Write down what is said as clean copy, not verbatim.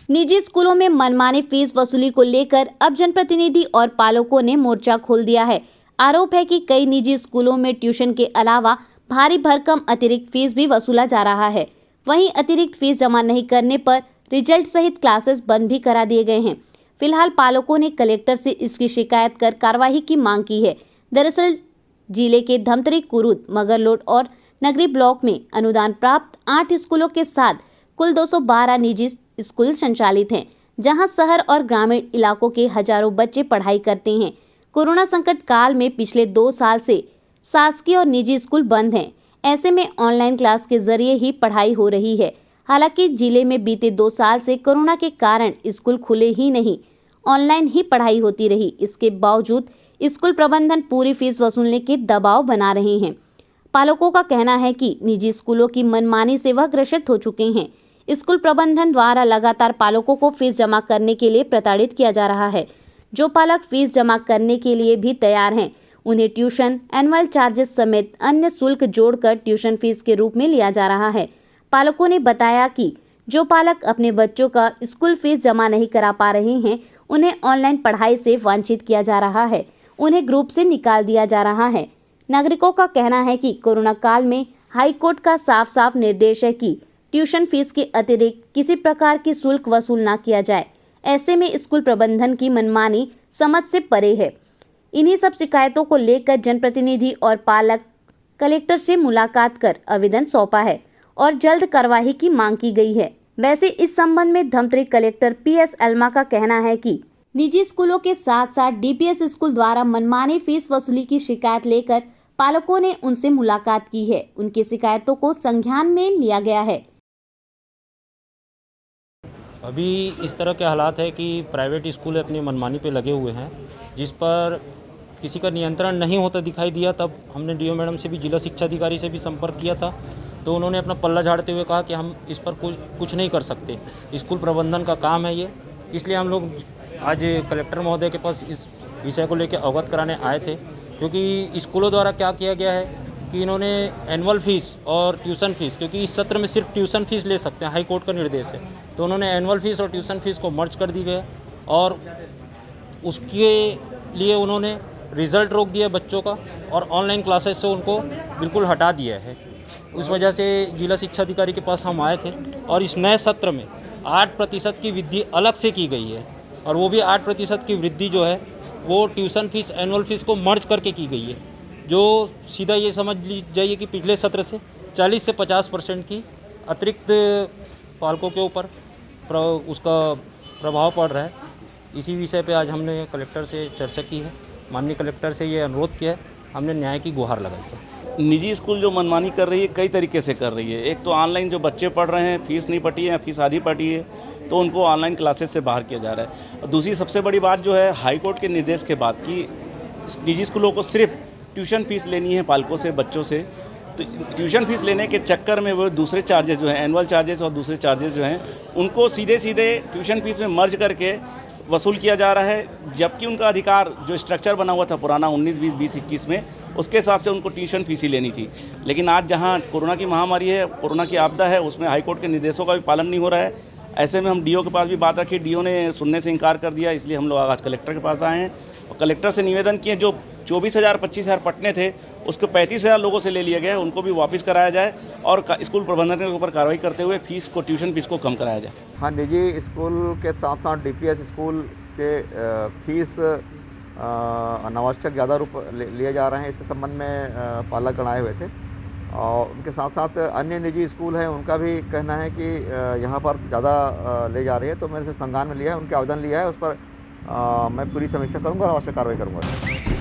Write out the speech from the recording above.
निजी स्कूलों में मनमानी फीस वसूली को लेकर अब जनप्रतिनिधि और पालकों ने मोर्चा खोल दिया है। आरोप है कि कई निजी स्कूलों में ट्यूशन के अलावा भारी भरकम अतिरिक्त फीस भी वसूला जा रहा है। वहीं अतिरिक्त फीस जमा नहीं करने पर रिजल्ट सहित क्लासेस बंद भी करा दिए गए हैं। फिलहाल पालकों ने कलेक्टर से इसकी शिकायत कर कार्रवाई की मांग की है। दरअसल जिले के धमतरी, कुरुद, मगरलोड और नगरी ब्लॉक में अनुदान प्राप्त 8 स्कूलों के साथ कुल 212 निजी स्कूल संचालित हैं, जहां शहर और ग्रामीण इलाकों के हजारों बच्चे पढ़ाई करते हैं। कोरोना संकट काल में पिछले 2 साल से शासकीय और निजी स्कूल बंद हैं। ऐसे में ऑनलाइन क्लास के जरिए ही पढ़ाई हो रही है। हालांकि जिले में बीते 2 साल से कोरोना के कारण स्कूल खुले ही नहीं, ऑनलाइन ही पढ़ाई होती रही। इसके बावजूद स्कूल प्रबंधन पूरी फीस वसूलने के दबाव बना रहे हैं। पालकों का कहना है कि निजी स्कूलों की मनमानी से वह ग्रसित हो चुके हैं। स्कूल प्रबंधन द्वारा लगातार पालकों को फीस जमा करने के लिए प्रताड़ित किया जा रहा है। जो पालक फीस जमा करने के लिए भी तैयार हैं, उन्हें ट्यूशन, एनुअल चार्जेस समेत अन्य शुल्क जोड़कर ट्यूशन फीस के रूप में लिया जा रहा है। पालकों ने बताया कि जो पालक अपने बच्चों का स्कूल फीस जमा नहीं करा पा रहे हैं, उन्हें ऑनलाइन पढ़ाई से वंचित किया जा रहा है। उन्हें ग्रुप से निकाल दिया जा रहा है। नागरिकों का कहना है कि कोरोना काल में हाई कोर्ट का साफ साफ निर्देश है कि ट्यूशन फीस के अतिरिक्त किसी प्रकार की शुल्क वसूल न किया जाए। ऐसे में स्कूल प्रबंधन की मनमानी समझ से परे है। इन्हीं सब शिकायतों को लेकर जनप्रतिनिधि और पालक कलेक्टर से मुलाकात कर आवेदन सौंपा है और जल्द कार्रवाई की मांग की गई है। वैसे इस संबंध में धमतरी कलेक्टर PS एल्मा का कहना है कि निजी स्कूलों के साथ साथ DPS स्कूल द्वारा मनमानी फीस वसूली की शिकायत लेकर पालकों ने उनसे मुलाकात की है। उनकी शिकायतों को संज्ञान में लिया गया है। अभी इस तरह के हालात है कि प्राइवेट स्कूल अपनी मनमानी पे लगे हुए हैं, जिस पर किसी का नियंत्रण नहीं होता दिखाई दिया। तब हमने DO मैडम से भी, जिला शिक्षा अधिकारी से भी संपर्क किया था, तो उन्होंने अपना पल्ला झाड़ते हुए कहा कि हम इस पर कुछ नहीं कर सकते, स्कूल प्रबंधन का काम है ये। इसलिए हम लोग आज कलेक्टर महोदय के पास इस विषय को लेकर अवगत कराने आए थे, क्योंकि स्कूलों द्वारा क्या किया गया है कि इन्होंने एनुअल फीस और ट्यूशन फीस, क्योंकि इस सत्र में सिर्फ ट्यूशन फीस ले सकते हैं, हाई कोर्ट का निर्देश है, तो उन्होंने एनुअल फीस और ट्यूशन फीस को मर्ज कर दी गया और उसके लिए उन्होंने रिज़ल्ट रोक दिया बच्चों का और ऑनलाइन क्लासेस से उनको बिल्कुल हटा दिया है। उस वजह से जिला शिक्षा अधिकारी के पास हम आए थे और इस नए सत्र में 8% की वृद्धि अलग से की गई है और वो भी 8% की वृद्धि जो है वो ट्यूशन फीस, एनुअल फीस को मर्ज करके की गई है, जो सीधा ये समझ ली जाइए कि पिछले सत्र से 40 से 50% की अतिरिक्त पालकों के ऊपर उसका प्रभाव पड़ रहा है। इसी विषय पे आज हमने कलेक्टर से चर्चा की है। माननीय कलेक्टर से ये अनुरोध किया है, हमने न्याय की गुहार लगाई है। निजी स्कूल जो मनमानी कर रही है, कई तरीके से कर रही है। एक तो ऑनलाइन जो बच्चे पढ़ रहे हैं, फीस नहीं पटी है, फीस आधी पटी है, तो उनको ऑनलाइन क्लासेस से बाहर किया जा रहा है। और दूसरी सबसे बड़ी बात जो है हाई कोर्ट के निर्देश के बाद कि निजी स्कूलों को सिर्फ ट्यूशन फीस लेनी है पालकों से, बच्चों से, तो ट्यूशन फीस लेने के चक्कर में वो दूसरे चार्जेस जो हैं, एनुअल चार्जेस और दूसरे चार्जेस जो हैं, उनको सीधे सीधे ट्यूशन फीस में मर्ज करके वसूल किया जा रहा है। जबकि उनका अधिकार जो स्ट्रक्चर बना हुआ था पुराना 19-20-20-21 में, उसके हिसाब से उनको ट्यूशन फीस ही लेनी थी। लेकिन आज जहां कोरोना की महामारी है, कोरोना की आपदा है, उसमें हाईकोर्ट के निर्देशों का भी पालन नहीं हो रहा है। ऐसे में हम DO के पास भी बात रखी, DO ने सुनने से इनकार कर दिया। इसलिए हम लोग आज कलेक्टर के पास आए हैं और कलेक्टर से निवेदन किए, जो 24,000-25,000 पटने थे उसको 35,000 लोगों से ले लिया गया है, उनको भी वापस कराया जाए और स्कूल प्रबंधन के ऊपर कार्रवाई करते हुए फीस को, ट्यूशन फीस को कम कराया जाए। हाँ, निजी स्कूल के साथ साथ DPS स्कूल के फीस अनावश्यक ज़्यादा रूप लिए जा रहे हैं। इसके संबंध में पालकगण आए हुए थे और उनके साथ साथ अन्य निजी स्कूल हैं, उनका भी कहना है कि यहाँ पर ज़्यादा ले जा रही है। तो मैंने संज्ञान में लिया है, उनके आवेदन लिया है, उस पर मैं पूरी समीक्षा करूँगा और आवश्यक कार्रवाई करूँगा।